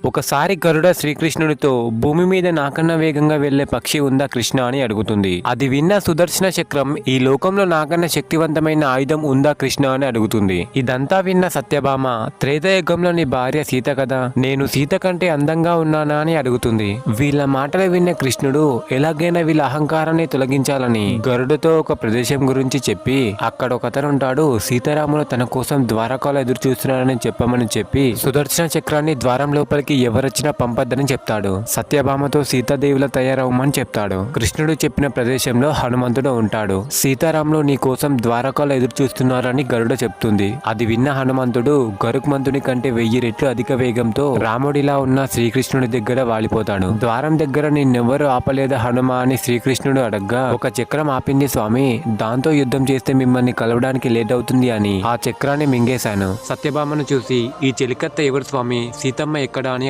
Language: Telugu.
ఒకసారి గరుడ శ్రీకృష్ణుడితో భూమి మీద నాకన్నా వేగంగా వెళ్లే పక్షి ఉందా కృష్ణ అని అడుగుతుంది. అది విన్న సుదర్శన చక్రం ఈ లోకంలో నాకన్నా శక్తివంతమైన ఆయుధం ఉందా కృష్ణ అని అడుగుతుంది. ఇదంతా విన్న సత్యభామ త్రేతాయుగంలో నీ భార్య సీత కదా, నేను సీత కంటే అందంగా ఉన్నానా అని అడుగుతుంది. వీళ్ళ మాటలు విన్న కృష్ణుడు ఎలాగైనా వీళ్ళ అహంకారాన్ని తొలగించాలని గరుడతో ఒక ప్రదేశం గురించి చెప్పి అక్కడ ఒకతనుంటాడు, సీతారాములు తన కోసం ద్వారకాలో ఎదురు చూస్తున్నారని చెప్పమని చెప్పి సుదర్శన చక్రాన్ని ద్వారం లోపలికి ఎవరొచ్చినా పంపద్దని చెప్తాడు. సత్యభామతో సీతాదేవిలా తయారవమని చెప్తాడు. కృష్ణుడు చెప్పిన ప్రదేశంలో హనుమంతుడు ఉంటాడు. సీతారాములు నీ కోసం ద్వారకాలో ఎదురు చూస్తున్నారని గరుడ చెప్తుంది. అది విన్న హనుమంతుడు గరుక్మంతుని కంటే 1000 రెట్లు అధిక వేగంతో రాముడిలా ఉన్న శ్రీకృష్ణుడి దగ్గర వాలిపోతాడు. ద్వారం దగ్గర నిన్నెవ్వరూ ఆపలేదా హనుమ అని శ్రీకృష్ణుడు అడగ్గా, ఒక చక్రం ఆపింది స్వామి, దాంతో యుద్ధం చేస్తే మిమ్మల్ని కలవడానికి లేట్ అవుతుంది అని ఆ చక్రాన్ని మింగేశాను. సత్యభామను చూసి ఈ చెలికత్త ఎవరు స్వామి, సీతమ్మ ఎక్కడా అని